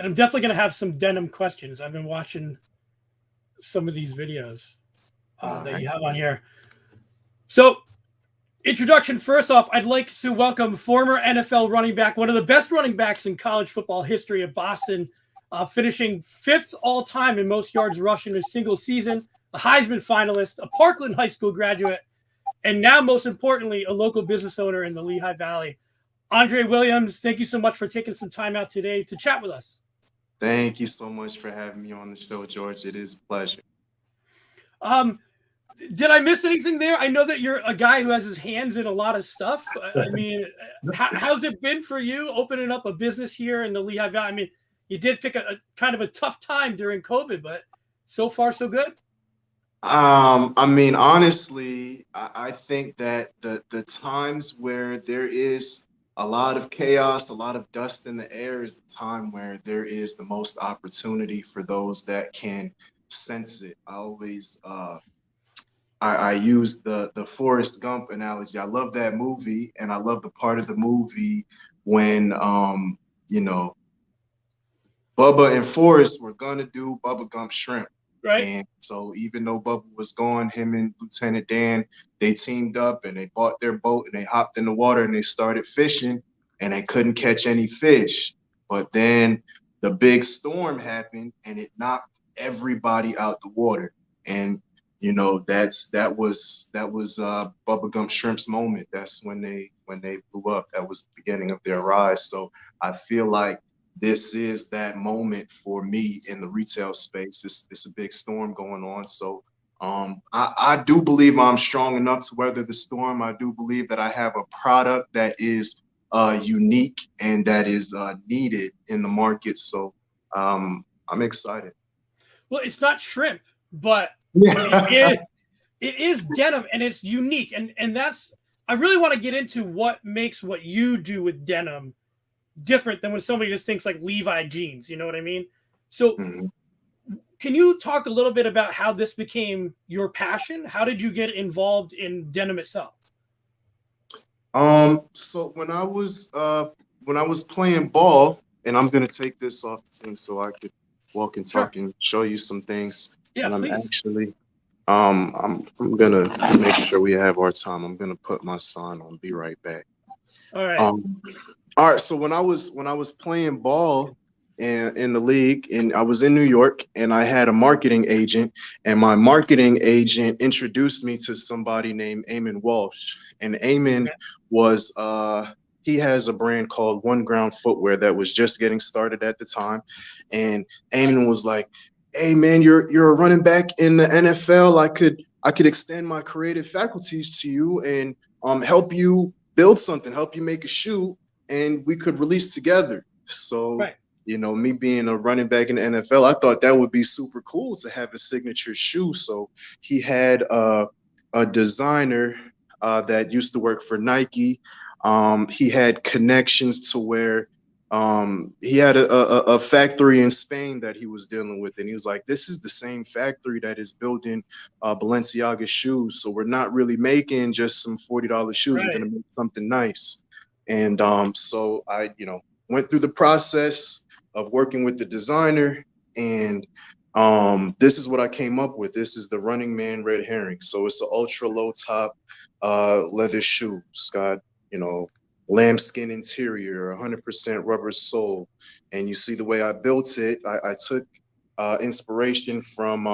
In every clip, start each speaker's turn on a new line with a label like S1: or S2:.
S1: And I'm definitely going to have some denim questions. I've been watching some of these videos that you have on here. So, introduction first off, I'd like to welcome former NFL running back, one of the best running backs in college football history of Boston, finishing 5th all-time in most yards rushed in a single season, a Heisman finalist, a Parkland High School graduate, and now, most importantly, a local business owner in the Lehigh Valley. Andre Williams, thank you so much for taking some time out today to chat with us.
S2: Thank you so much for having me on the show, George. It is a pleasure.
S1: Did I miss anything there? I know that you're a guy who has his hands in a lot of stuff. I mean, how's it been for you opening up a business here in the Lehigh Valley? I mean, you did pick a kind of a tough time during COVID, but so far so good.
S2: I mean, honestly, I think that the times where there is a lot of chaos, a lot of dust in the air is the time where there is the most opportunity for those that can sense it. I use the Forrest Gump analogy. I love that movie, and I love the part of the movie when you know, Bubba and Forrest were gonna do Bubba Gump Shrimp.
S1: Right.
S2: And so even though Bubba was gone, him and Lieutenant Dan, they teamed up and they bought their boat and they hopped in the water and they started fishing, and they couldn't catch any fish. But then the big storm happened and it knocked everybody out the water. And you know, that was Bubba Gump Shrimp's moment. That's when they blew up. That was the beginning of their rise. So I feel like this is that moment for me in the retail space. It's a big storm going on. So I do believe I'm strong enough to weather the storm. I do believe that I have a product that is unique and that is needed in the market. So I'm excited.
S1: Well, it's not shrimp, but it is denim, and it's unique. And that's, I really want to get into what makes what you do with denim different than when somebody just thinks like Levi jeans. You know what I mean? So can you talk a little bit about how this became your passion? How did you get involved in denim itself?
S2: So when I was playing ball, and I'm gonna take this off the thing so I could walk and talk and show you some things.
S1: Yeah,
S2: and I'm
S1: please.
S2: actually I'm gonna make sure we have our time. I'm gonna put my sign on. Be right back.
S1: All right.
S2: All right. So when I was playing ball in the league, and I was in New York, and I had a marketing agent, and my marketing agent introduced me to somebody named Eamon Walsh, and Eamon was he has a brand called One Ground Footwear that was just getting started at the time, and Eamon was like, "Hey man, you're a running back in the NFL. I could extend my creative faculties to you and help you build something, help you make a shoe, and we could release together." So, you know, me being a running back in the NFL, I thought that would be super cool to have a signature shoe. So he had a designer that used to work for Nike. He had connections to where he had a factory in Spain that he was dealing with, and he was like, "This is the same factory that is building Balenciaga shoes. So we're not really making just some $40 shoes. We're gonna make something nice." And so I, went through the process of working with the designer, and this is what I came up with. This is the Running Man Red Herring. So it's an ultra low top leather shoe. It's got, lambskin interior, 100% rubber sole. And you see the way I built it, I took inspiration from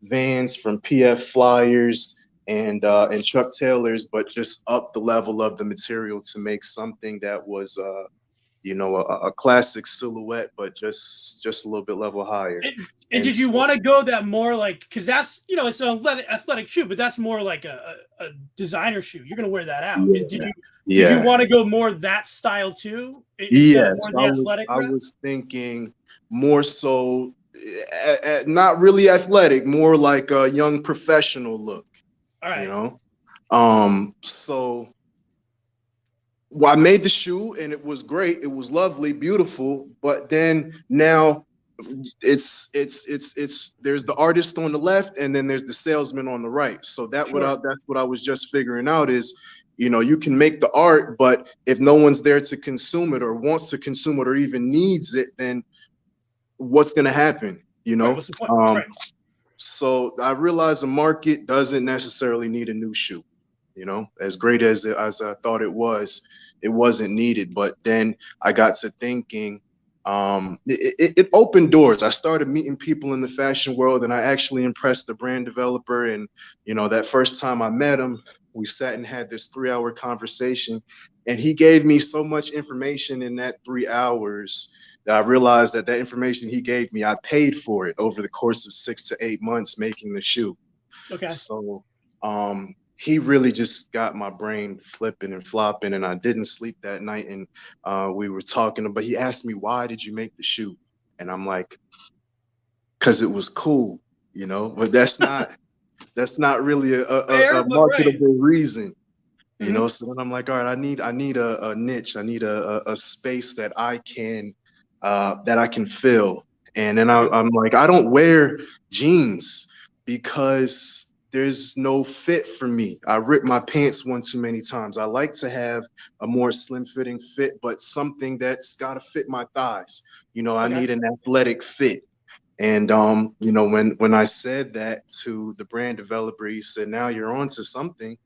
S2: Vans, from PF Flyers, and Chuck Taylor's, but just up the level of the material to make something that was a classic silhouette, but just a little bit level higher.
S1: And did you want to go that more like, because that's, it's an athletic shoe, but that's more like a designer shoe. You're going to wear that out. Did you want to go more that style too?
S2: Yes, I was thinking more so, not really athletic, more like a young professional look.
S1: All right.
S2: So I made the shoe and it was great. It was lovely, beautiful. But then now it's there's the artist on the left and then there's the salesman on the right. So that's what I was just figuring out is, you know, you can make the art, but if no one's there to consume it or wants to consume it or even needs it, then what's going to happen, you know?
S1: Right, what's the point? Right.
S2: So I realized the market doesn't necessarily need a new shoe. You know, as great as I thought it wasn't needed. But then I got to thinking, it opened doors. I started meeting people in the fashion world, and I actually impressed the brand developer. And you know, that first time I met him, we sat and had this 3-hour conversation, and he gave me so much information in that 3 hours that I realized that information he gave me, I paid for it over the course of 6 to 8 months making the shoe.
S1: Okay.
S2: So he really just got my brain flipping and flopping, and I didn't sleep that night. And we were talking, but he asked me, why did you make the shoe? And I'm like, because it was cool, you know, but that's not really
S1: Fair,
S2: a
S1: but
S2: marketable reason. You
S1: Mm-hmm.
S2: know, so then I'm like, all right, I need a niche. I need a space that I can fill. And then I'm like, I don't wear jeans because there's no fit for me. I ripped my pants one too many times. I like to have a more slim fitting fit, but something that's got to fit my thighs. You know, I
S1: Okay.
S2: need an athletic fit. And you know, when I said that to the brand developer, he said, now you're onto something.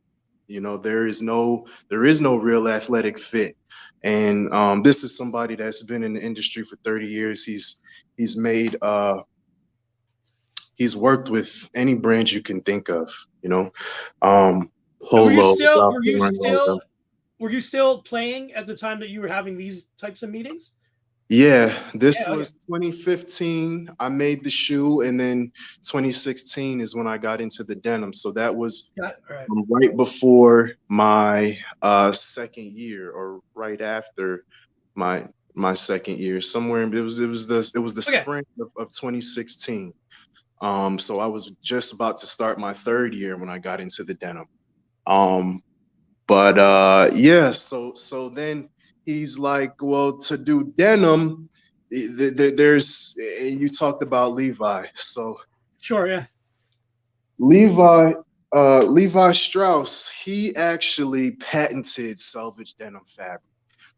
S2: You know, there is no real athletic fit. And this is somebody that's been in the industry for 30 years. He's made he's worked with any brand you can think of, you know. Polo,
S1: were you still playing at the time that you were having these types of meetings?
S2: Yeah, this
S1: Yeah, okay.
S2: was 2015. I made the shoe, and then 2016 is when I got into the denim. So that was right before my second year, or right after my second year. Somewhere it was the spring of 2016. So I was just about to start my third year when I got into the denim. But yeah, so then he's like, well, to do denim, there's, you talked about Levi. So
S1: sure, yeah.
S2: Levi Strauss, he actually patented Selvedge denim fabric.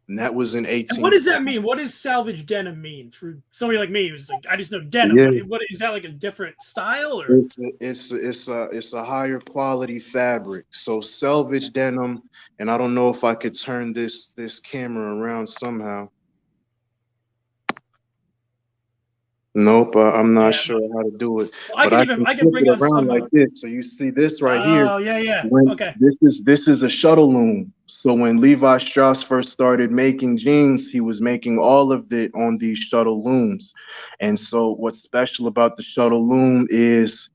S2: And that was in 1870.
S1: And what does that mean? What does Selvedge denim mean for somebody like me who's like, I just know denim?
S2: Yeah.
S1: What is that, like a different style, or
S2: it's a higher quality fabric? So Selvedge denim, and I don't know if I could turn this camera around somehow. Nope, I'm not sure how to do it.
S1: Well, I can bring
S2: flip it
S1: on
S2: around
S1: some
S2: like this. So you see this right here.
S1: Oh yeah. Okay.
S2: This is a shuttle loom. So when Levi Strauss first started making jeans, he was making all of it on these shuttle looms. And so what's special about the shuttle loom is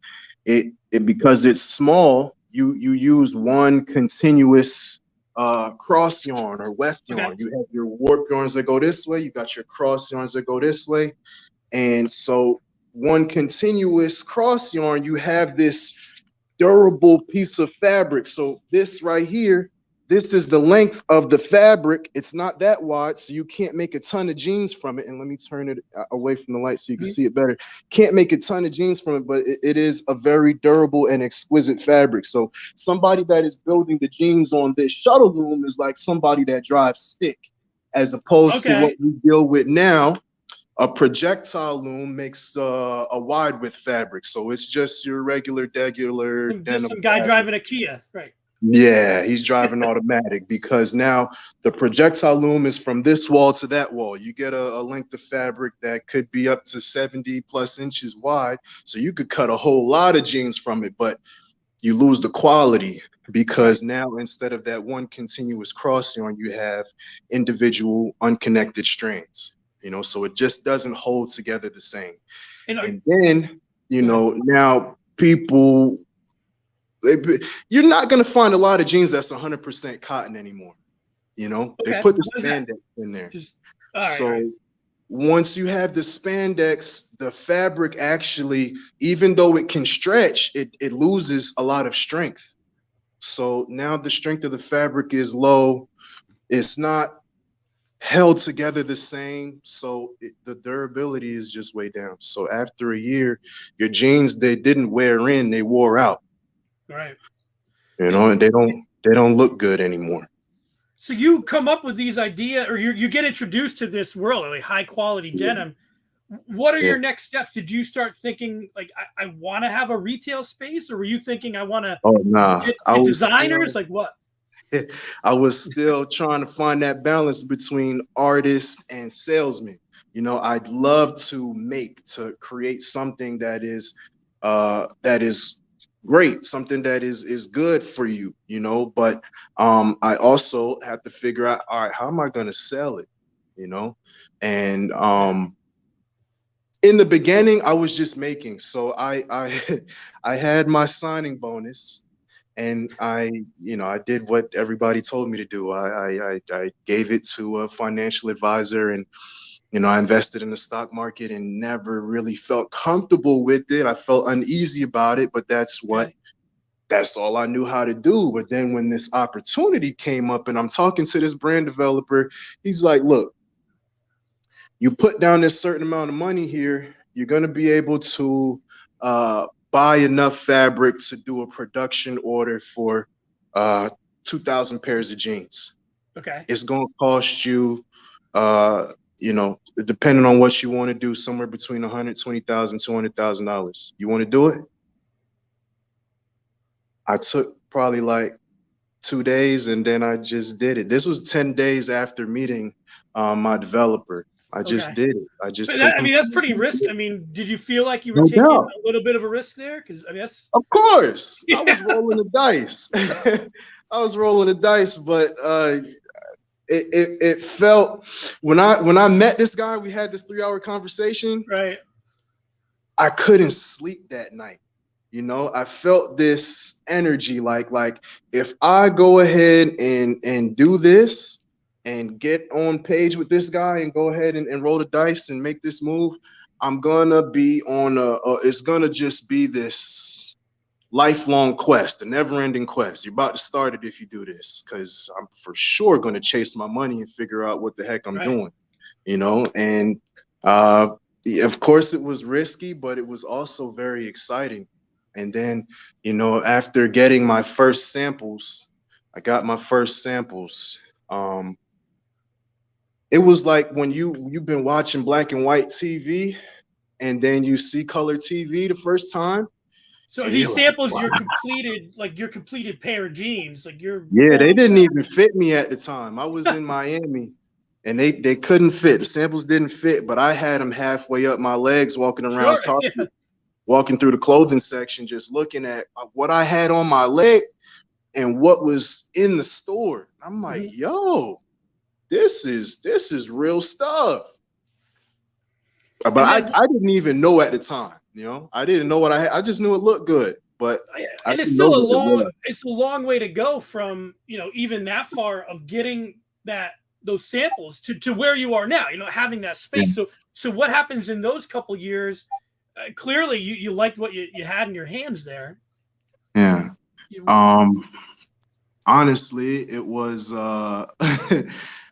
S2: it because it's small, you use one continuous cross yarn or weft yarn.
S1: Okay.
S2: You have your warp yarns that go this way, you got your cross yarns that go this way. And so one continuous cross yarn, you have this durable piece of fabric. So this right here, this is the length of the fabric. It's not that wide, so you can't make a ton of jeans from it. And let me turn it away from the light so you can see it better. Can't make a ton of jeans from it, but it is a very durable and exquisite fabric. So somebody that is building the jeans on this shuttle loom is like somebody that drives stick, as opposed to what we deal with now. A projectile loom makes a wide width fabric, so it's just your regular denim.
S1: Just some guy driving a Kia, right?
S2: Yeah, he's driving automatic, because now the projectile loom is from this wall to that wall. You get a length of fabric that could be up to 70 plus inches wide, so you could cut a whole lot of jeans from it, but you lose the quality, because now instead of that one continuous cross yarn, you have individual unconnected strands. You know, so it just doesn't hold together the same. And then, you know, now people, you're not going to find a lot of jeans that's 100% cotton anymore. You know, they put the spandex in there. So once you have the spandex, the fabric actually, even though it can stretch, it loses a lot of strength. So now the strength of the fabric is low. It's not held together the same, so the durability is just way down. So after a year, your jeans, they didn't wear in, they wore out.
S1: Right.
S2: You know, and they They don't look good anymore.
S1: So you come up with these ideas, or you get introduced to this world, like high quality denim. What are your next steps? Did you start thinking like I want to have a retail space, or were you thinking I want to get designers? Like what?
S2: I was still trying to find that balance between artist and salesman. You know, I'd love to create something that is great, something that is good for you, you know, but I also have to figure out, all right, how am I going to sell it, you know? And in the beginning, I was just making. So I I had my signing bonus, and I did what everybody told me to do. I gave it to a financial advisor, and I invested in the stock market and never really felt comfortable with it. I felt uneasy about it, but that's all I knew how to do. But then when this opportunity came up and I'm talking to this brand developer, he's like, look, you put down this certain amount of money here, you're going to be able to buy enough fabric to do a production order for 2,000 pairs of jeans.
S1: Okay.
S2: It's going to cost you, depending on what you want to do, somewhere between $120,000, $200,000. You want to do it? I took probably like 2 days, and then I just did it. This was 10 days after meeting my developer. I just did it. I just took
S1: that's pretty risky. I mean, did you feel like you were taking a little bit of a risk there? Because I mean, that's
S2: of course I was rolling the dice. I was rolling the dice, but it felt when I met this guy, we had this 3-hour conversation.
S1: Right.
S2: I couldn't sleep that night. You know, I felt this energy like if I go ahead and do this and get on page with this guy and go ahead and roll the dice and make this move, I'm gonna be on it's gonna just be this lifelong quest, a never-ending quest. You're about to start it if you do this, because I'm for sure gonna chase my money and figure out what the heck I'm doing, you know. And of course it was risky, but it was also very exciting. And then, after getting my first samples, I got my first samples. It was like when you've been watching black and white TV, and then you see color TV the first time.
S1: So these samples, like, your completed pair of jeans, like
S2: they didn't even fit me at the time. I was in Miami, and they couldn't fit. The samples didn't fit, but I had them halfway up my legs, walking around walking through the clothing section, just looking at what I had on my leg and what was in the store. I'm like, yo, this is real stuff. But I didn't even know at the time, I didn't know what I had. I just knew it looked good. But
S1: and it's still a long way to go from, even that far of getting those samples to where you are now, having that space. So what happens in those couple years? Clearly you liked what you had in your hands there.
S2: Yeah. Honestly, it was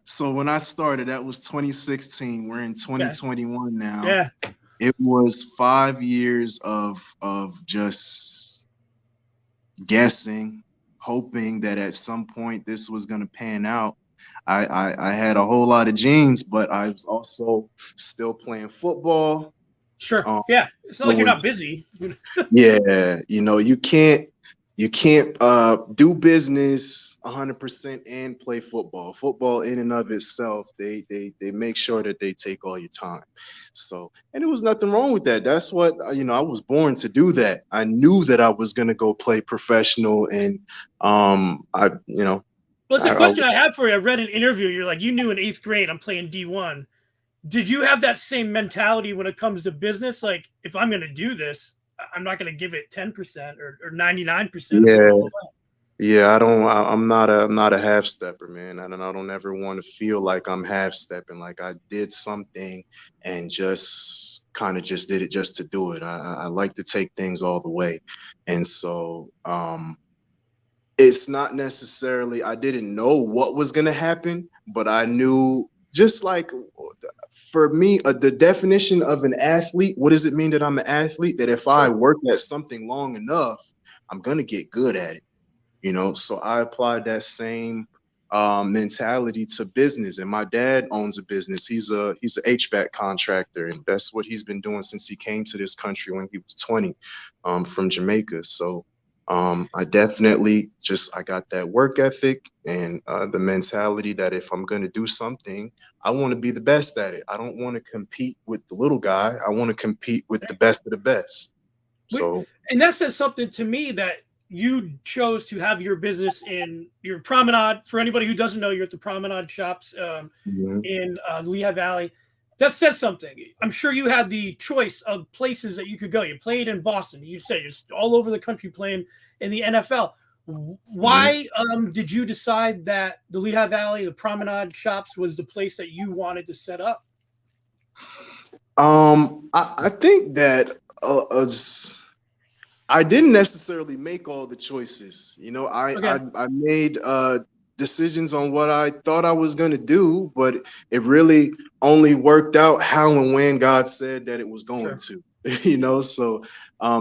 S2: so when I started, that was 2016. We're in 2021 now.
S1: Yeah.
S2: It was 5 years of just guessing, hoping that at some point this was going to pan out. I had a whole lot of jeans, but I was also still playing football.
S1: Sure. Yeah. It's not like you're not busy.
S2: Yeah. You can't do business 100% and play football. Football in and of itself, they make sure that they take all your time. So, and there was nothing wrong with that. That's what, I was born to do that. I knew that I was going to go play professional, and well,
S1: it's a question I have for you. I read an interview. You're like, you knew in 8th grade, I'm playing D1. Did you have that same mentality when it comes to business? Like, if I'm going to do this, I'm not going to give it 10% or 99%.
S2: Yeah. I'm not a half stepper, man. I don't ever want to feel like I'm half stepping. Like I did something and just kind of just did it just to do it. I like to take things all the way. And so, it's not necessarily, I didn't know what was going to happen, but I knew, just like for me, the definition of an athlete, what does it mean that I'm an athlete? That if I work at something long enough, I'm going to get good at it. So I applied that same mentality to business. And my dad owns a business. He's a HVAC contractor, and that's what he's been doing since he came to this country when he was 20, from Jamaica. So I definitely I got that work ethic and the mentality that if I'm going to do something, I want to be the best at it. I don't want to compete with the little guy. I want to compete with the best of the best. So,
S1: and that says something to me, that you chose to have your business in your promenade. For anybody who doesn't know, you're at the Promenade Shops in Lehigh Valley. That says something. I'm sure you had the choice of places that you could go. You played in Boston. You said you're all over the country playing in the NFL. Why did you decide that the Lehigh Valley, the Promenade Shops, was the place that you wanted to set up?
S2: I think that I didn't necessarily make all the choices. I made decisions on what I thought I was going to do, but it really only worked out how and when God said that it was going to. So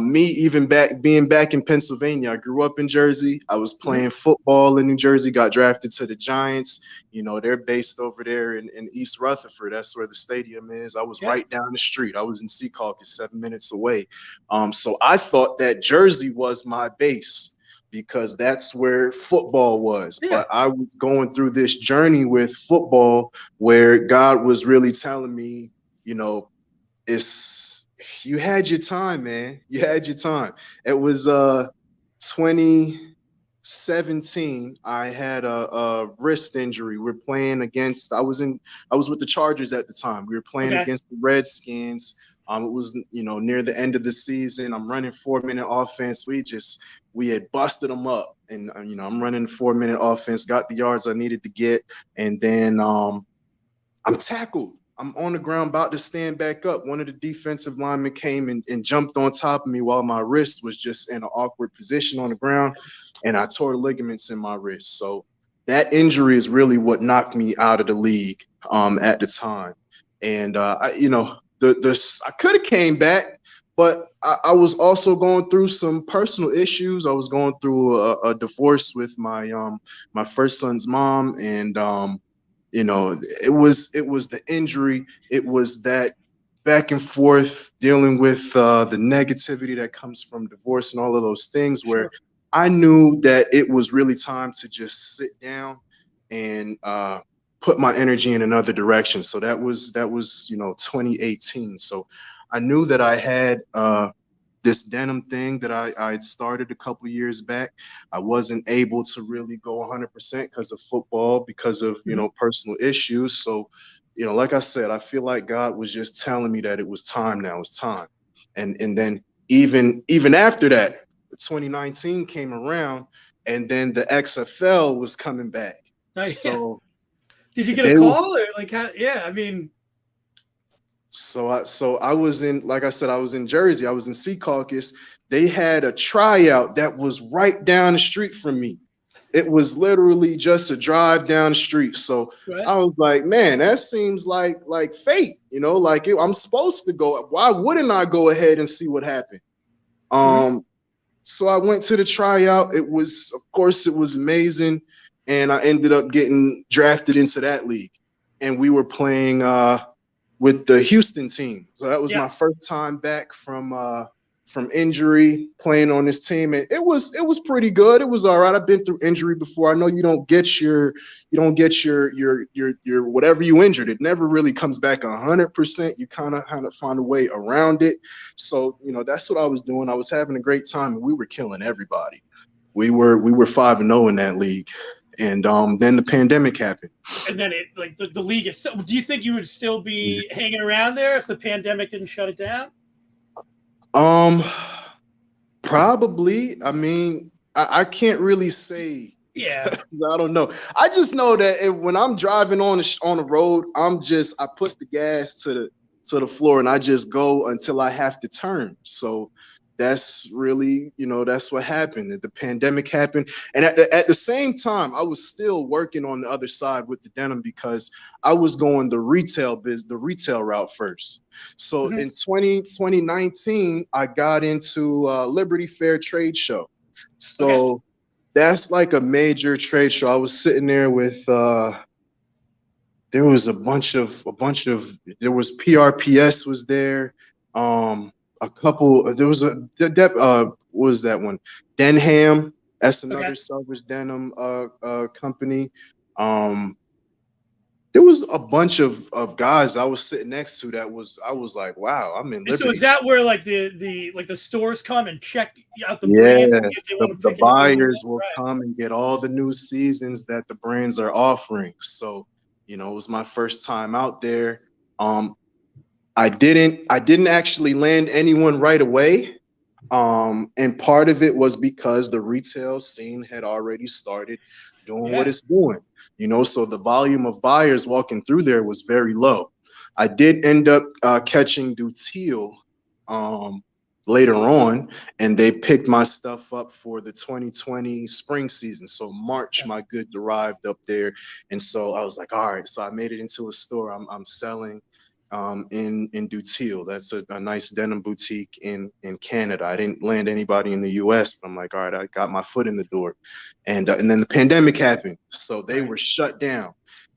S2: me even being back in Pennsylvania, I grew up in Jersey. I was playing football in New Jersey, got drafted to the Giants. They're based over there in East Rutherford. That's where the stadium is. I was right down the street. I was in Secaucus, 7 minutes away. So I thought that Jersey was my base because that's where football was. But I was going through this journey with football where God was really telling me, you had your time, man. You had your time. It was 2017. I had a wrist injury. We're playing against. I was with the Chargers at the time. We were playing against the Redskins. It was near the end of the season. I'm running 4-minute offense. We had busted them up, and I'm running 4-minute offense. Got the yards I needed to get, and then I'm tackled. I'm on the ground about to stand back up. One of the defensive linemen came and jumped on top of me while my wrist was just in an awkward position on the ground, and I tore ligaments in my wrist. So that injury is really what knocked me out of the league at the time. And I could have came back, but I was also going through some personal issues. I was going through a divorce with my first son's mom, and it was the injury. It was that back and forth dealing with the negativity that comes from divorce and all of those things, where I knew that it was really time to just sit down and put my energy in another direction. So that was 2018. So I knew that I had this denim thing that I had started a couple of years back. I wasn't able to really go 100% because of football, because of, personal issues. So, like I said, I feel like God was just telling me that it was time now. It's time. And then even after that, 2019 came around, and then the XFL was coming back. So
S1: did you get a call or like how? Yeah, I mean.
S2: So I was in, like I said, I was in Jersey. I was in Secaucus. They had a tryout that was right down the street from me. It was literally just a drive down the street. So I was like, man, that seems like fate, I'm supposed to go. Why wouldn't I go ahead and see what happened? So I went to the tryout. It was amazing. And I ended up getting drafted into that league. And we were playing with the Houston team. So that was my first time back from injury, playing on this team. And it was pretty good. It was all right. I've been through injury before. I know you don't get your whatever you injured. It never really comes back 100%. You kind of find a way around it. So, that's what I was doing. I was having a great time, and we were killing everybody. We were 5-0 in that league. And then the pandemic happened.
S1: And then the league is. Do you think you would still be hanging around there if the pandemic didn't shut it down?
S2: Probably. I mean, I can't really say.
S1: Yeah.
S2: I don't know. I just know that when I'm driving on the road, I put the gas to the floor and I just go until I have to turn. So that's really, that's what happened. The pandemic happened. And at the same time, I was still working on the other side with the denim because I was going the retail route first. So in 2019, I got into Liberty Fair Trade Show. So That's like a major trade show. I was sitting there with there was there was PRPS was there. A couple there was what was that one? Denham. That's
S1: Okay.
S2: another Selvedge Denim company. Um, there was a bunch of guys I was sitting next to that I was like, wow, I'm in
S1: And so is
S2: Liberty.
S1: that where like the stores come and check out the
S2: Yeah,
S1: brands if they want to
S2: the
S1: pick it, if they want
S2: buyers
S1: to
S2: will
S1: right?
S2: come and get all the new seasons that the brands are offering. So, it was my first time out there. Um, I didn't actually land anyone right away. And part of it was because the retail scene had already started doing what
S1: Yeah.
S2: it's doing, so the volume of buyers walking through there was very low. I did end up catching Dutille um, later on, and they picked my stuff up for the 2020 spring season. So March,
S1: Okay.
S2: my goods arrived up there, and so I was like, all right. So I made it into a store. I'm selling in Dutille. That's a nice denim boutique in Canada. I didn't land anybody in the U.S., but I'm like, all right, I got my foot in the door, and then the pandemic happened, so they
S1: Right.
S2: were shut down,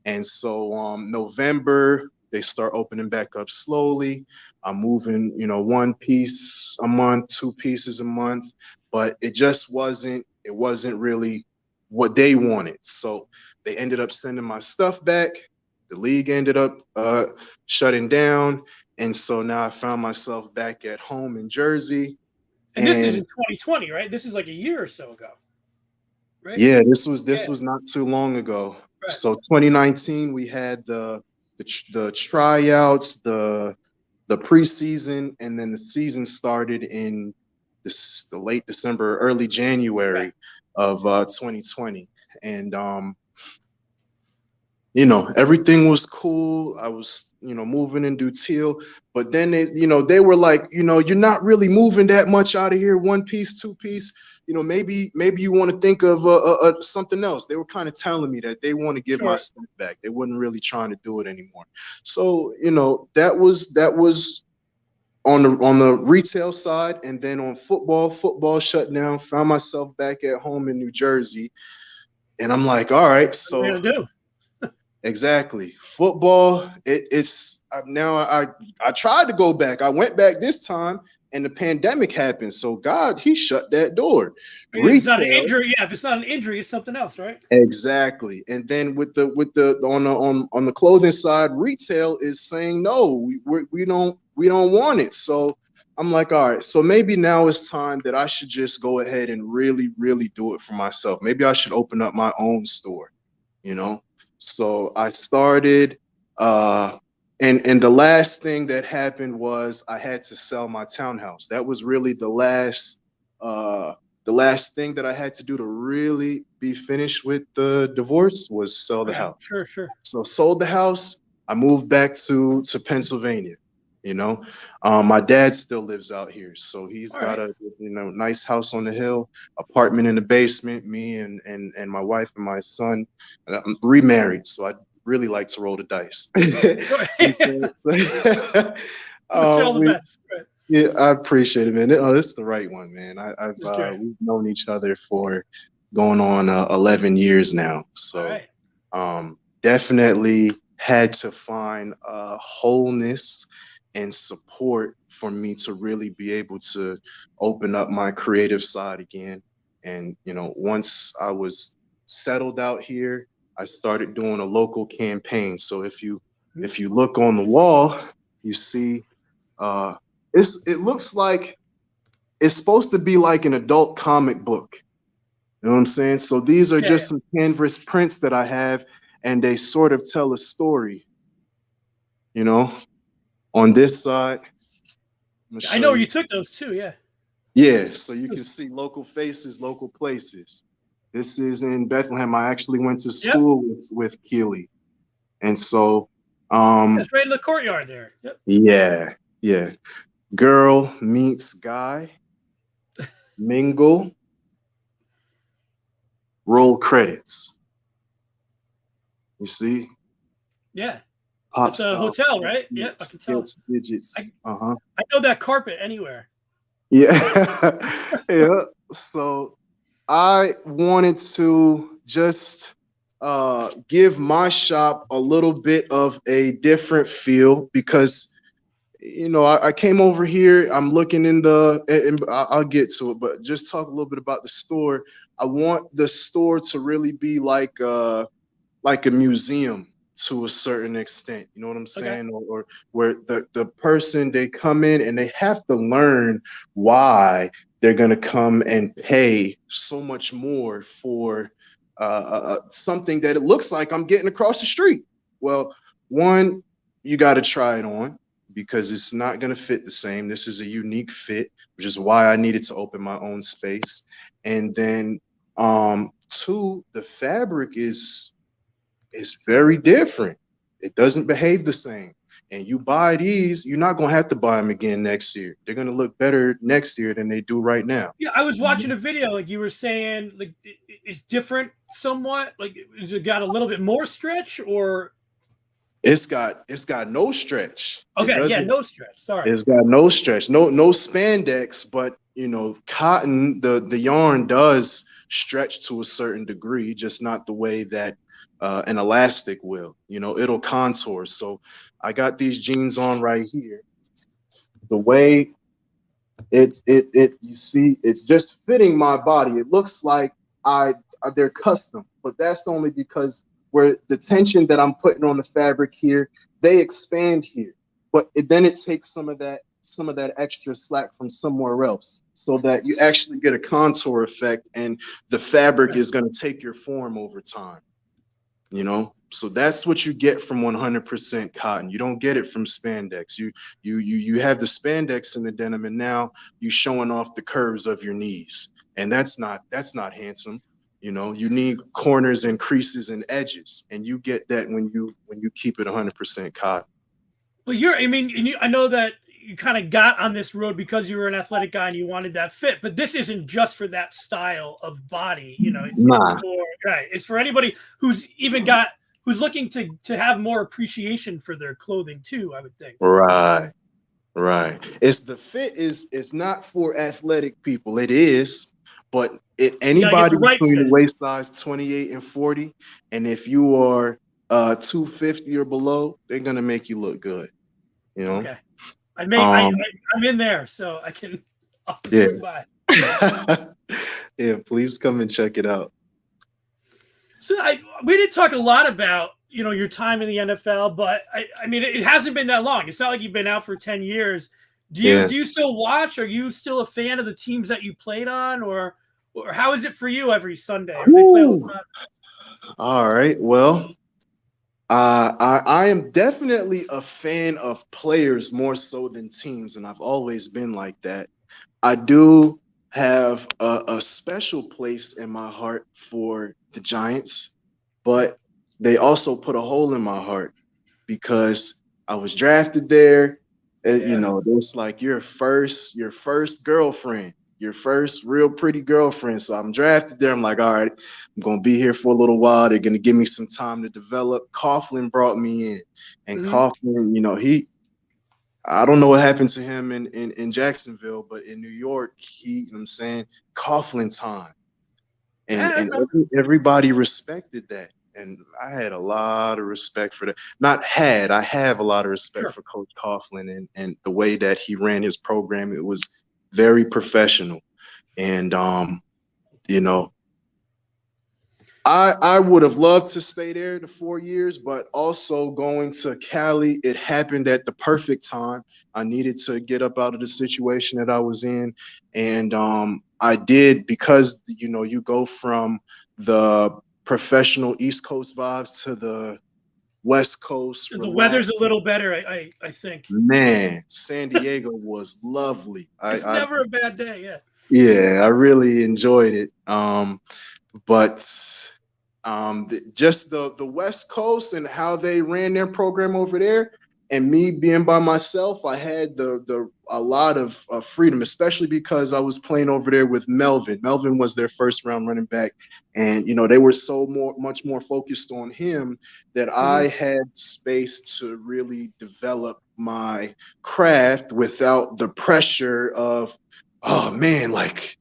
S2: and so November they start opening back up slowly. I'm moving, one piece a month, two pieces a month, but it wasn't really what they wanted. So they ended up sending my stuff back. The league ended up shutting down. And so now I found myself back at home in Jersey.
S1: And this is
S2: And
S1: in 2020, right? This is like a year or so ago, right?
S2: yeah, this
S1: Yeah.
S2: was not too long ago.
S1: Right.
S2: So 2019, we had the tryouts, the preseason, and then the season started in the late December, early
S1: Right.
S2: January of 2020. And everything was cool. I was, moving in Dutille, but then they were like, you're not really moving that much out of here, one piece, two piece. Maybe you want to think of something else. They were kind of telling me that they want to give my
S1: Sure.
S2: stuff back. They wasn't really trying to do it anymore. So, that was on the retail side, and then on football shut down. Found myself back at home in New Jersey, and I'm like, all right,
S1: What are we
S2: so.
S1: gonna do?
S2: Exactly. Football, it's now I tried to go back. I went back this time and the pandemic happened. So God, he shut that door.
S1: If it's not an
S2: Retail,
S1: injury, yeah. If it's not an injury, it's something else, right?
S2: exactly. And then with the on the clothing side, retail is saying no, we don't want it. So I'm like, all right, so maybe now it's time that I should just go ahead and really, really do it for myself. Maybe I should open up my own store, you know? So I started, and the last thing that happened was I had to sell my townhouse. That was really the last thing that I had to do to really be finished with the divorce was sell the
S1: Okay.
S2: house.
S1: Sure. Sure.
S2: So sold the house. I moved back to Pennsylvania. You know, my dad still lives out here, so he's
S1: All
S2: got
S1: right.
S2: a nice house on the hill, apartment in the basement. Me and my wife and my son. I'm remarried, so I really like to roll the dice.
S1: Sure.
S2: And so,
S1: Wish you all the
S2: we
S1: best. Right.
S2: yeah, I appreciate it, man. Oh, this is the right one, man. I've
S1: Just curious.
S2: we've known each other for going on 11 years now,
S1: All
S2: so
S1: right.
S2: definitely had to find wholeness and support for me to really be able to open up my creative side again. And once I was settled out here, I started doing a local campaign. So if you look on the wall, you see uh, it looks like it's supposed to be like an adult comic book. You know what I'm saying? So these are
S1: Yeah.
S2: just some canvas prints that I have, and they sort of tell a story. You know, on this side, I'm gonna
S1: Yeah. I
S2: show
S1: know where
S2: you.
S1: you took those too. Yeah.
S2: Yeah, so you can see local faces, local places. This is in Bethlehem. I actually went to
S1: Yep.
S2: school with Keely, and so
S1: It's right in the courtyard there. Yep.
S2: yeah. Girl meets guy, mingle, roll credits. You see,
S1: Yeah.
S2: pop
S1: It's a
S2: style,
S1: hotel, right? Yep. I can tell.
S2: hits, digits. Uh-huh.
S1: I know that carpet anywhere.
S2: Yeah. Yeah. So I wanted to just give my shop a little bit of a different feel because I came over here. I'm looking in and I'll get to it, but just talk a little bit about the store. I want the store to really be like a museum to a certain extent. You know what I'm
S1: Okay.
S2: saying? Or where the person, they come in and they have to learn why they're gonna come and pay so much more for something that it looks like I'm getting across the street. Well, one, you got to try it on because it's not going to fit the same. This is a unique fit, which is why I needed to open my own space. And then two, the fabric is very different. It doesn't behave the same. And you buy these, you're not going to have to buy them again next year. They're going to look better next year than they do right now.
S1: Yeah, I was watching a video, like you were saying, like it's different somewhat. Like, has it got a little bit more stretch, or
S2: It's got no stretch.
S1: okay, yeah, no stretch. Sorry.
S2: It's got no stretch, no spandex, but cotton, the yarn does stretch to a certain degree, just not the way that an elastic will. It'll contour. So I got these jeans on right here. The way it you see, it's just fitting my body. It looks like they're custom, but that's only because where the tension that I'm putting on the fabric here, they expand here, but then it takes some of that extra slack from somewhere else so that you actually get a contour effect, and the fabric is going to take your form over time. So that's what you get from 100% cotton. You don't get it from spandex. You have the spandex in the denim, and now you showing off the curves of your knees, and that's not handsome. You need corners and creases and edges, and you get that when you keep it 100% cotton.
S1: Well, I know that you kind of got on this road because you were an athletic guy and you wanted that fit, but this isn't just for that style of body. It's for anybody who's looking to have more appreciation for their clothing too, I would think.
S2: Right. It's the fit is not for athletic people. It is, but anybody between the waist size 28 and 40, and if you are 250 or below, they're gonna make you look good.
S1: Okay. I'm in there, so I can swing by.
S2: Yeah, please come and check it out.
S1: So we didn't talk a lot about your time in the NFL, but it hasn't been that long. It's not like you've been out for 10 years. Do you still watch? Are you still a fan of the teams that you played on, or how is it for you every Sunday? Are they playing
S2: all right. Well, I am definitely a fan of players more so than teams, and I've always been like that. I do have a special place in my heart for the Giants, but they also put a hole in my heart because I was drafted there. It's like your first girlfriend, your first real pretty girlfriend. So I'm drafted there. I'm like, all right, I'm going to be here for a little while. They're going to give me some time to develop. Coughlin brought me in, and Coughlin, I don't know what happened to him in Jacksonville, but in New York, Coughlin time. And everybody respected that. And I had a lot of respect for that. I have a lot of respect for Coach Coughlin and the way that he ran his program. It was very professional. And, I would have loved to stay there the 4 years, but also going to Cali, it happened at the perfect time. I needed to get up out of the situation that I was in. And I did, because, you go from the professional East Coast vibes to the West Coast.
S1: The weather's a little better, I think.
S2: Man, San Diego was lovely.
S1: It's never a bad day, yeah.
S2: Yeah, I really enjoyed it. But just the West Coast and how they ran their program over there, and me being by myself, I had a lot of freedom, especially because I was playing over there with Melvin. Melvin was their first round running back, and they were much more focused on him that I had space to really develop my craft without the pressure of, oh man, like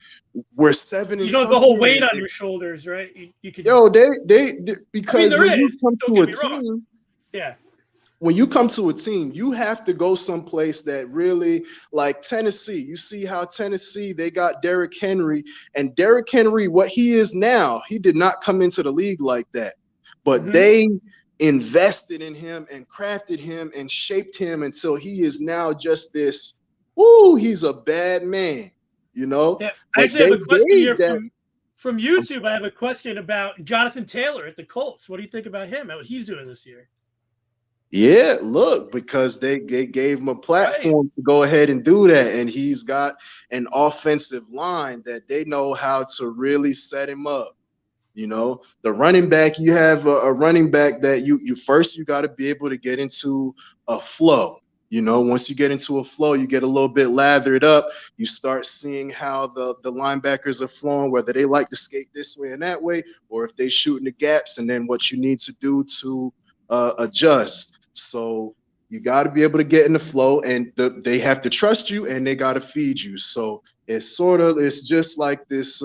S2: we're 7 and
S1: You don't have the whole weight
S2: something.
S1: on your shoulders, right? You could.
S2: Yo, they
S1: I mean,
S2: because
S1: there
S2: when you
S1: is.
S2: come
S1: Don't
S2: to
S1: get
S2: a
S1: me wrong.
S2: team,
S1: Yeah.
S2: when you come to a team, you have to go someplace that really, like Tennessee. You see how Tennessee, they got Derrick Henry, and Derrick Henry, what he is now, he did not come into the league like that, but they invested in him and crafted him and shaped him until he is now just this. Woo, he's a bad man, you know.
S1: Yeah. I
S2: But
S1: actually
S2: they
S1: have a question here
S2: gave that.
S1: from YouTube. I have a question about Jonathan Taylor at the Colts. What do you think about him? What he's doing this year?
S2: Yeah, look, because they gave him a platform to go ahead and do that. And he's got an offensive line that they know how to really set him up. You know, the running back, you have a running back that you first, you got to be able to get into a flow. You know, once you get into a flow, you get a little bit lathered up. You start seeing how the linebackers are flowing, whether they like to skate this way and that way, or if they shooting the gaps, and then what you need to do to adjust. So you got to be able to get in the flow, and they have to trust you, and they got to feed you. So it's just like this.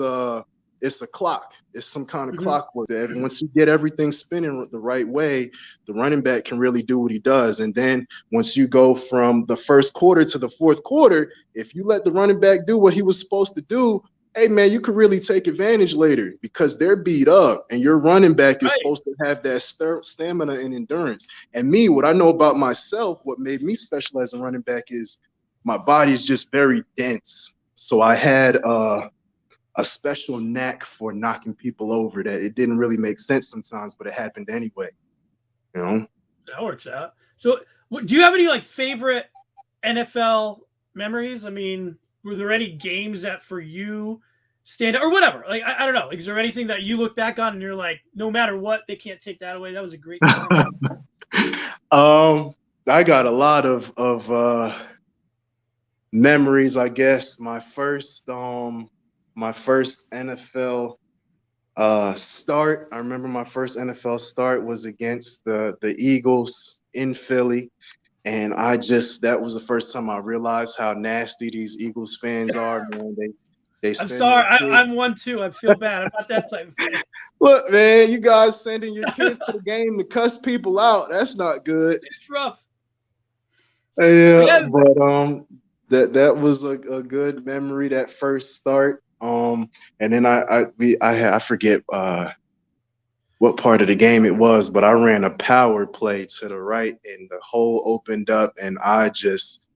S2: It's a clock. It's some kind of clockwork. Once you get everything spinning the right way, the running back can really do what he does. And then once you go from the first quarter to the fourth quarter, if you let the running back do what he was supposed to do, hey, man, you could really take advantage later because they're beat up, and your running back is supposed to have that stamina and endurance. And me, what I know about myself, what made me specialize in running back is my body is just very dense. So I had a special knack for knocking people over that it didn't really make sense sometimes, but it happened anyway. You know?
S1: That works out. So do you have any like favorite NFL memories? I mean, were there any games that for you stand out or whatever? Like, I don't know. Is there anything that you look back on and you're like, no matter what, they can't take that away? That was a great time.
S2: I got a lot of memories, I guess. My first NFL start. I remember my first NFL start was against the Eagles in Philly. And that was the first time I realized how nasty these Eagles fans are, man. I'm
S1: sorry, I'm one too. I feel bad. I'm not that type of fan.
S2: Look, man, you guys sending your kids to the game to cuss people out. That's not good.
S1: It's rough.
S2: Yeah, but that was a good memory, that first start. And then I forget what part of the game it was, but I ran a power play to the right and the hole opened up and I just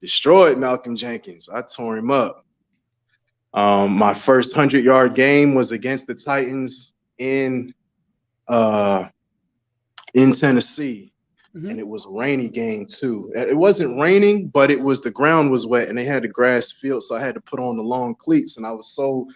S2: destroyed Malcolm Jenkins. I tore him up. My first 100-yard game was against the Titans in Tennessee. And it was a rainy game too. It wasn't raining, but the ground was wet and they had the grass field. So I had to put on the long cleats and I was so,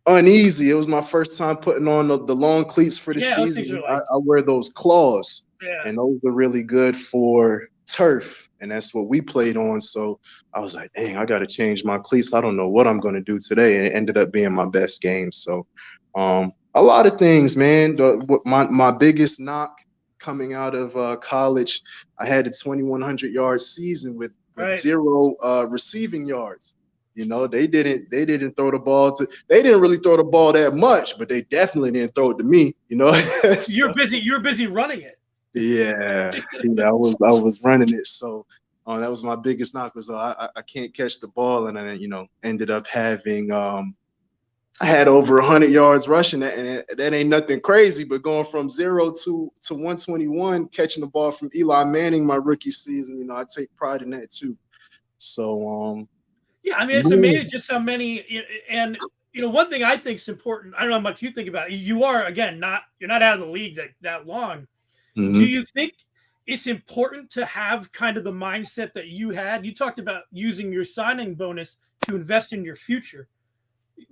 S2: uneasy. It was my first time putting on the long cleats for the season. I wear those claws and those are really good for turf. And that's what we played on. So I was like, dang, I got to change my cleats. I don't know what I'm going to do today. And it ended up being my best game. So a lot of things, man. My biggest knock coming out of college, I had a 2,100-yard season with 0 receiving yards. You know, they didn't throw the ball they didn't really throw the ball that much, but they definitely didn't throw it to me, you know.
S1: You're busy running it.
S2: Yeah, I was running it. So that was my biggest knock was I can't catch the ball, and I ended up having I had over 100 yards rushing that, and that ain't nothing crazy, but going from 0 to 121, catching the ball from Eli Manning my rookie season, I take pride in that too. So
S1: yeah, I mean, it's amazing just how many, and one thing I think is important. I don't know how much you think about it. You are again you're not out of the league that long. Mm-hmm. Do you think it's important to have kind of the mindset that you had? You talked about using your signing bonus to invest in your future.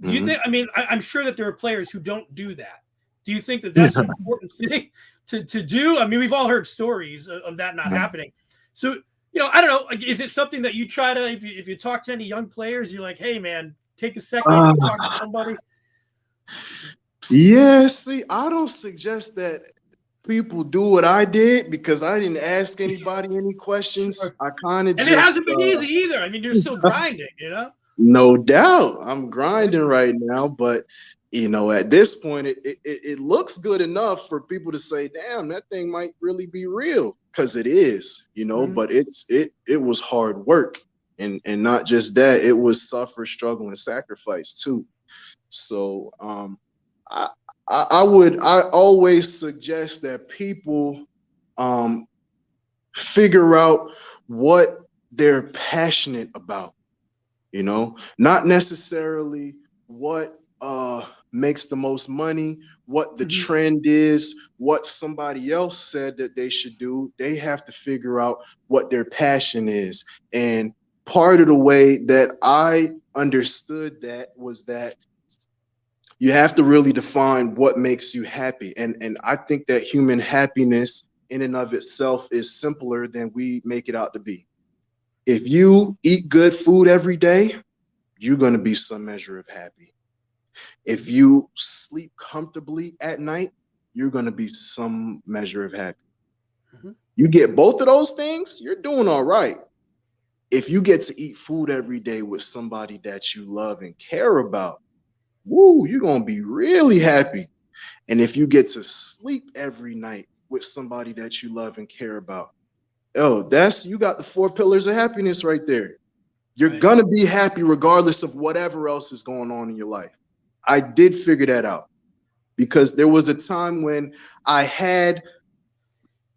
S1: Do you think? I mean, I'm sure that there are players who don't do that. Do you think that that's an important thing to do? I mean, we've all heard stories of that not happening. So. I don't know. Is it something that you try to, if you talk to any young players, you're like, hey, man, take a second, talk to somebody?
S2: Yeah, see, I don't suggest that people do what I did because I didn't ask anybody any questions.
S1: Sure.
S2: I kind of
S1: And it hasn't been easy either. I mean, you're still grinding,
S2: No doubt. I'm grinding right now, but at this point, it looks good enough for people to say, damn, that thing might really be real. Because it is, but it was hard work. And not just that, it was suffer, struggle, and sacrifice too. So I I always suggest that people figure out what they're passionate about, not necessarily what makes the most money, what the trend is, what somebody else said that they should do. They have to figure out what their passion is. And part of the way that I understood that was that you have to really define what makes you happy. And I think that human happiness in and of itself is simpler than we make it out to be. If you eat good food every day, you're going to be some measure of happy. If you sleep comfortably at night, you're going to be some measure of happy. You get both of those things, you're doing all right. If you get to eat food every day with somebody that you love and care about, woo, you're going to be really happy. And if you get to sleep every night with somebody that you love and care about, you got the 4 pillars of happiness right there. You're going to be happy regardless of whatever else is going on in your life. I did figure that out because there was a time when I had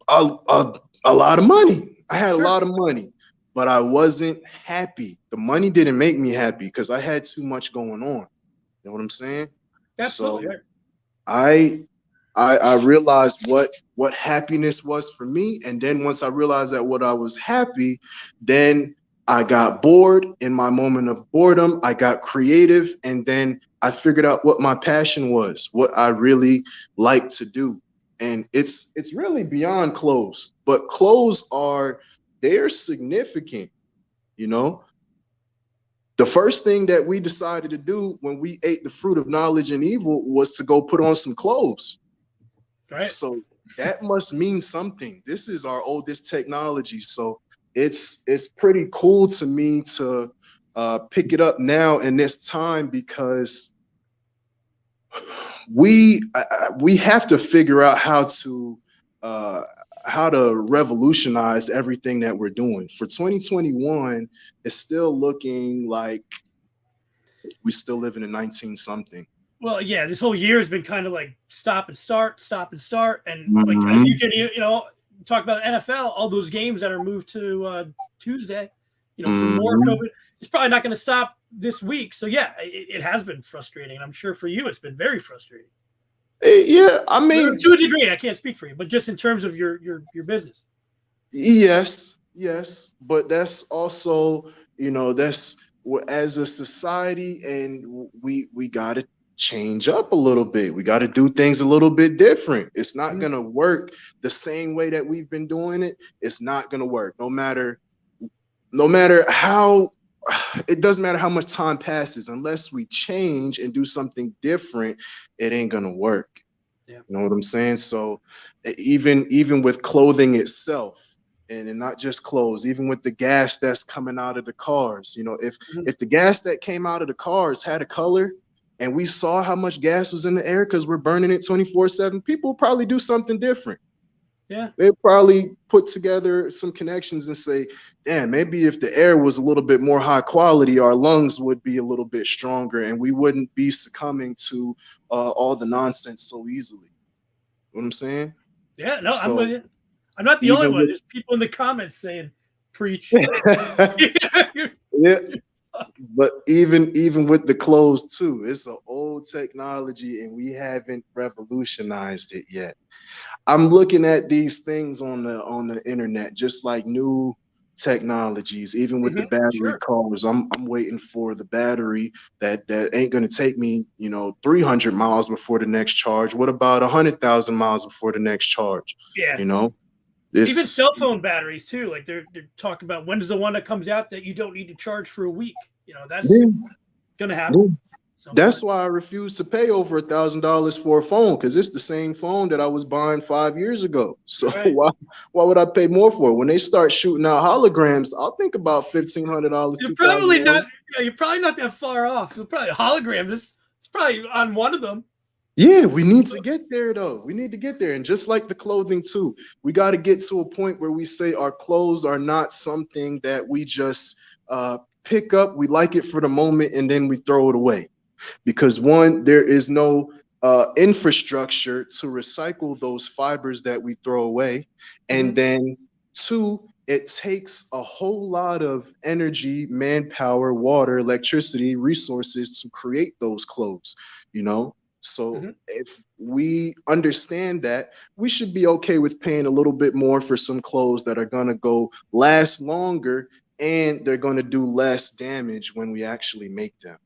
S2: a lot of money. I had a lot of money, but I wasn't happy. The money didn't make me happy because I had too much going on. You know what I'm saying?
S1: Absolutely.
S2: So I realized what happiness was for me. And then once I realized that what I was happy, then I got bored. In my moment of boredom, I got creative. And then I figured out what my passion was, what I really like to do. And it's really beyond clothes, but clothes they're significant, The first thing that we decided to do when we ate the fruit of knowledge and evil was to go put on some clothes.
S1: Right.
S2: So that must mean something. This is our oldest technology. So it's pretty cool to me to pick it up now in this time because we have to figure out how to revolutionize everything that we're doing. For 2021, it's still looking like we still live in a 19 something.
S1: Well, yeah, this whole year has been kind of like stop and start, and like as you can, talk about NFL, all those games that are moved to Tuesday, for more COVID, it's probably not going to stop this week. So yeah, it has been frustrating. I'm sure for you, it's been very frustrating.
S2: Yeah, I mean,
S1: to a degree, I can't speak for you, but just in terms of your business.
S2: Yes, but that's also, that's as a society, and we got to change up a little bit. We got to do things a little bit different. It's not going to work the same way that we've been doing it. It's not going to work no matter how. It doesn't matter how much time passes, unless we change and do something different, it ain't going to work. Yeah. You know what I'm saying? So even with clothing itself, and not just clothes, even with the gas that's coming out of the cars, if the gas that came out of the cars had a color and we saw how much gas was in the air because we're burning it 24/7, people would probably do something different.
S1: Yeah,
S2: they'd probably put together some connections and say, damn, maybe if the air was a little bit more high quality, our lungs would be a little bit stronger and we wouldn't be succumbing to all the nonsense so easily. You know what I'm saying?
S1: Yeah, no, I'm with you. I'm not the only one. There's people in the comments saying, preach.
S2: Yeah. But even with the clothes too, it's an old technology and we haven't revolutionized it yet. I'm looking at these things on the internet, just like new technologies, even with the battery cars. I'm waiting for the battery that ain't going to take me, 300 miles before the next charge. What about 100,000 miles before the next charge?
S1: Yeah. Even cell phone batteries too. Like they're talking about when's the one that comes out that you don't need to charge for a week. That's going to happen.
S2: That's why I refuse to pay over $1,000 for a phone, because it's the same phone that I was buying 5 years ago. So why would I pay more for it? When they start shooting out holograms, I'll think about $1,500.
S1: You're probably not. Yeah, you're probably not that far off. You're probably holograms. It's probably on one of them.
S2: Yeah, we need to get there though. We need to get there, and just like the clothing too, we got to get to a point where we say our clothes are not something that we just pick up. We like it for the moment, and then we throw it away. Because one, there is no infrastructure to recycle those fibers that we throw away. And then two, it takes a whole lot of energy, manpower, water, electricity, resources to create those clothes, you know? So if we understand that, we should be okay with paying a little bit more for some clothes that are going to go last longer, and they're going to do less damage when we actually make them.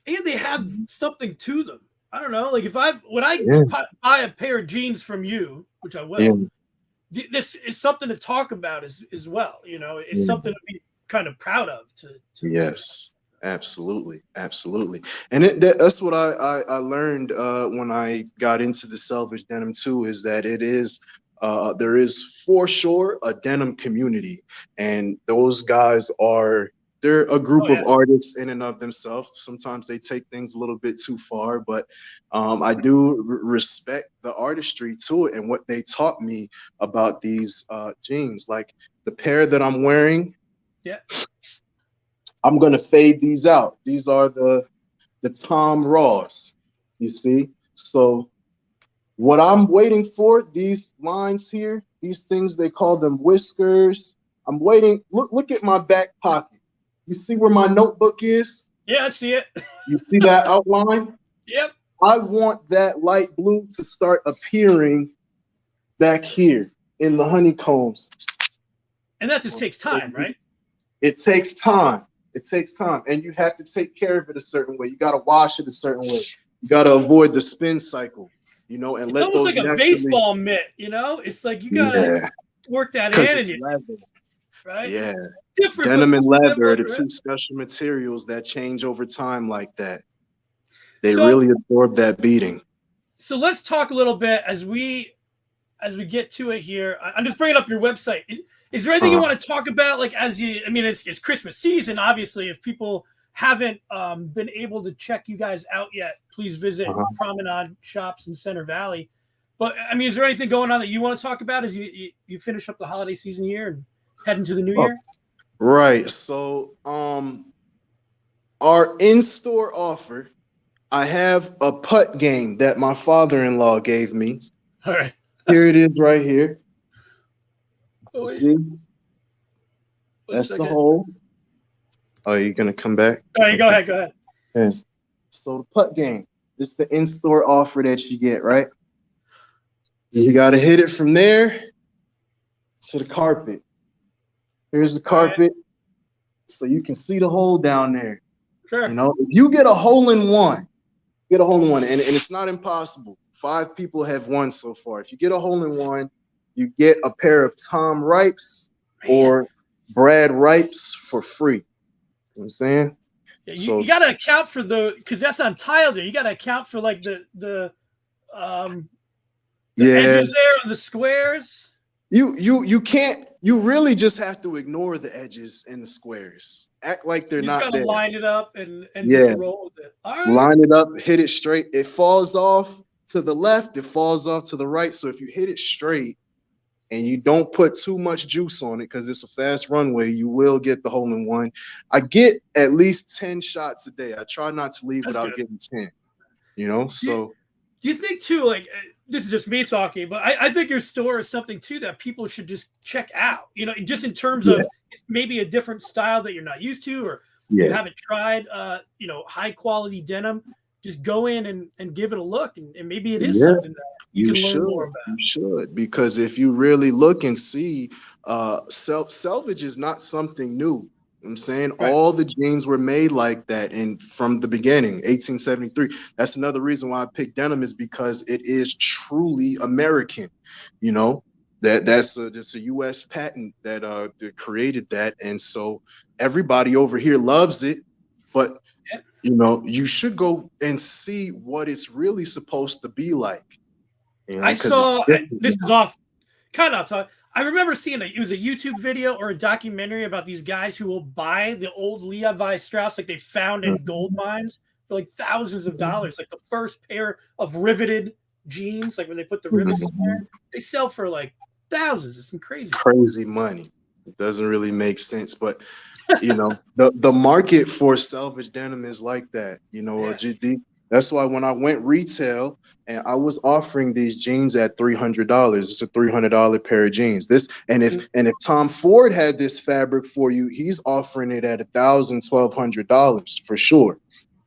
S1: And they have something to them. I don't know. Like when I buy a pair of jeans from you, which I will, this is something to talk about as well. You know, it's something to be kind of proud of.
S2: Yes, absolutely. And that's what I learned when I got into the Selvedge denim too, is that there is for sure a denim community, and those guys they're a group of artists in and of themselves. Sometimes they take things a little bit too far, but I do respect the artistry to it and what they taught me about these jeans. Like the pair that I'm wearing, I'm gonna fade these out. These are the Tom Raws, you see? So what I'm waiting for, these lines here, these things, they call them whiskers. I'm waiting. Look at my back pocket. You see where my notebook is?
S1: Yeah, I see it.
S2: You see that outline?
S1: Yep.
S2: I want that light blue to start appearing back here in the honeycombs.
S1: And that just takes time, right?
S2: It takes time. It takes time. And you have to take care of it a certain way. You got to wash it a certain way. You got to avoid the spin cycle, you know, and let those.
S1: It's almost like a baseball mitt, you know? It's like you got to work that in. Right?
S2: Yeah.
S1: Different,
S2: denim and leather are the two special materials that change over time like that. They really absorb that beating.
S1: So let's talk a little bit as we get to it here. I'm just bringing up your website. Is there anything you want to talk about? Like it's Christmas season, obviously. If people haven't been able to check you guys out yet, please visit Promenade Shops in Center Valley. But I mean, is there anything going on that you want to talk about as you finish up the holiday season here and head into the new year?
S2: Right. So our in-store offer, I have a putt game that my father-in-law gave me.
S1: All right.
S2: Here it is right here. See? That's the hole. Oh, you're going to come back?
S1: All right, go ahead.
S2: Okay. So the putt game, this is the in-store offer that you get, right? You got to hit it from there to the carpet. Here's the carpet, so you can see the hole down there.
S1: Sure.
S2: You know, if you get a hole in one, and it's not impossible. 5 people have won so far. If you get a hole in one, you get a pair of Tom Ripes or Brad Ripes for free. You know what I'm saying?
S1: Yeah, you got to account for because that's Untitled there. You got to account for like the edges there, the squares.
S2: You can't. You really just have to ignore the edges and the squares. Act like they're not there. You just gotta
S1: line it up and just roll with it. All right.
S2: Line it up, hit it straight. It falls off to the left, it falls off to the right. So if you hit it straight and you don't put too much juice on it, because it's a fast runway, you will get the hole in one. I get at least 10 shots a day. I try not to leave without getting 10. You know,
S1: do you think too, like, this is just me talking, but I think your store is something too that people should just check out, you know, just in terms of maybe a different style that you're not used to, or you haven't tried, you know, high quality denim. Just go in and give it a look, and maybe it is something that you can learn more about.
S2: You should, because if you really look and see, selvage is not something new. I'm saying all the jeans were made like that, and from the beginning, 1873. That's another reason why I picked denim, is because it is truly American. You know, that's a U.S. patent that created that, and so everybody over here loves it. But you should go and see what it's really supposed to be like.
S1: I
S2: Because
S1: saw this is off kind of off. I remember seeing it was a YouTube video or a documentary about these guys who will buy the old Levi Strauss like they found in gold mines for like thousands of dollars. Like the first pair of riveted jeans, like when they put the rivets in there, they sell for like thousands. It's
S2: crazy money. It doesn't really make sense, but the market for Selvedge denim is like that. That's why when I went retail and I was offering these jeans at $300, it's a $300 pair of jeans. If Tom Ford had this fabric for you, he's offering it at $1,000, $1,200 for sure.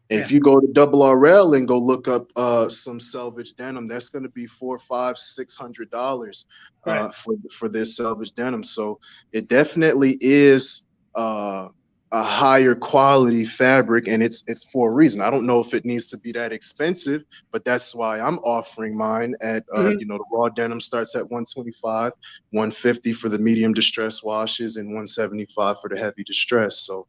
S2: If you go to Double RL and go look up some Selvedge denim, that's going to be $400, $500, $600 for this Selvedge denim. So it definitely is a higher quality fabric, and it's for a reason. I don't know if it needs to be that expensive, but that's why I'm offering mine at the raw denim starts at $125, $150 for the medium distress washes, and $175 for the heavy distress. So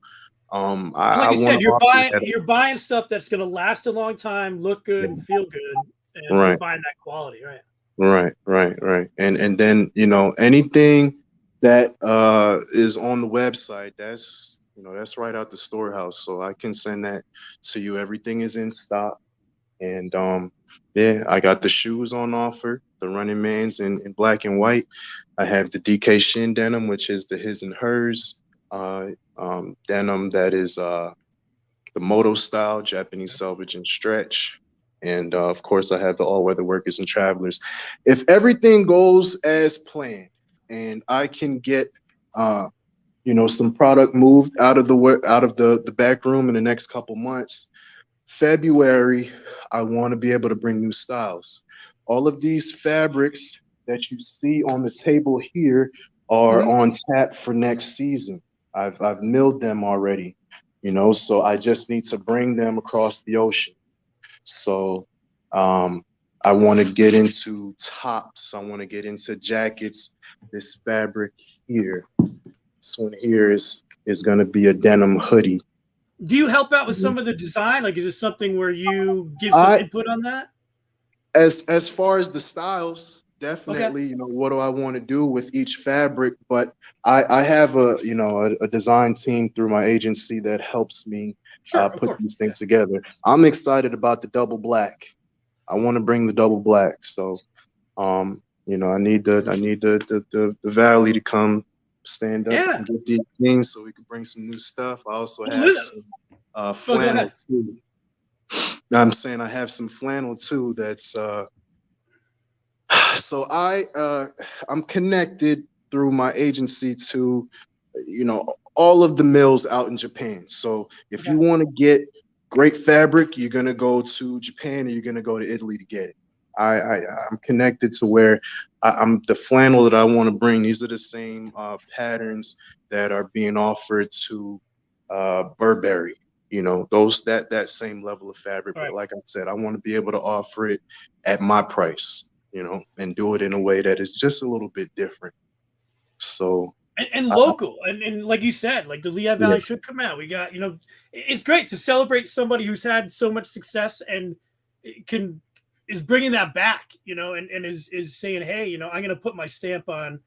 S1: like you said, you're buying stuff that's going to last a long time, look good, and feel good, and you're buying that quality, right?
S2: Right. And then anything that is on the website, that's right out the storehouse, so I can send that to you. Everything is in stock, and I got the shoes on offer, the Running Man's in black and white. I have the DK Shin denim, which is the his and hers denim that is the moto style, Japanese selvage and stretch. And of course, I have the all-weather workers and travelers. If everything goes as planned and I can get some product moved out of the back room in the next couple months, February, I want to be able to bring new styles. All of these fabrics that you see on the table here are on tap for next season. I've milled them already, so I just need to bring them across the ocean. So I want to get into tops. I want to get into jackets. This fabric here, this one here is going to be a denim hoodie.
S1: Do you help out with some of the design? Like, is it something where you give some input on that?
S2: As far as the styles, definitely, what do I want to do with each fabric? But I have a design team through my agency that helps me put these things together. I'm excited about the double black. I want to bring the double black. So, I need the Valley to come stand up and get these things so we can bring some new stuff. I also have some flannel too. I'm saying I have some flannel too. That's so I'm connected through my agency to all of the mills out in Japan. So if you want to get great fabric, you're gonna go to Japan or you're gonna go to Italy to get it. I'm connected to where I'm the flannel that I want to bring. These are the same patterns that are being offered to Burberry. That same level of fabric. But like I said, I want to be able to offer it at my price, and do it in a way that is just a little bit different. So
S1: and local, and like you said, like the Lehigh Valley should come out. We got, it's great to celebrate somebody who's had so much success and is bringing that back, and is saying, hey, I'm going to put my stamp on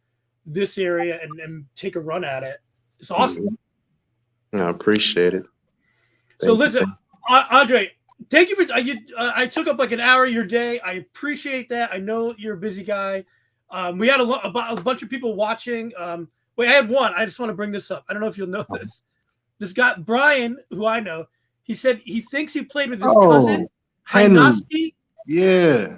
S1: this area and take a run at it. It's awesome.
S2: I appreciate it.
S1: So listen, Andre, thank you for I took up like an hour of your day. I appreciate that. I know you're a busy guy. We had a bunch of people watching. Wait, I had one. I just want to bring this up. I don't know if you'll know this. This guy, Brian, who I know, he said he thinks he played with his cousin, Hynoski.
S2: Yeah.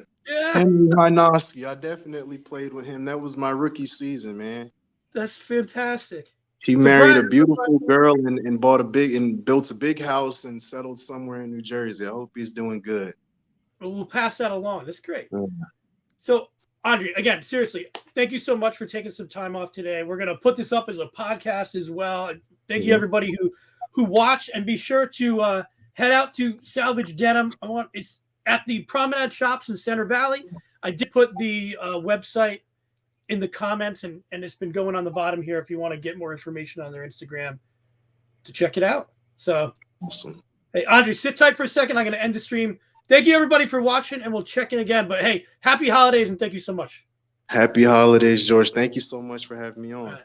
S2: Henry Hynoski. I definitely played with him. That was my rookie season, man.
S1: That's fantastic.
S2: He married a beautiful girl and built a big house and settled somewhere in New Jersey. I hope he's doing good.
S1: Well, we'll pass that along. That's great. So, Andre, again, seriously, thank you so much for taking some time off today. We're going to put this up as a podcast as well. And thank you, everybody who watched. And be sure to head out to Selvedge Denim. It's at the Promenade Shops in Center Valley. I did put the website in the comments, and it's been going on the bottom here if you want to get more information on their Instagram to check it out. So
S2: awesome.
S1: Hey, Andre, sit tight for a second. I'm going to end the stream. Thank you, everybody, for watching, and we'll check in again. But, hey, happy holidays, and thank you so much.
S2: Happy holidays, George. Thank you so much for having me on.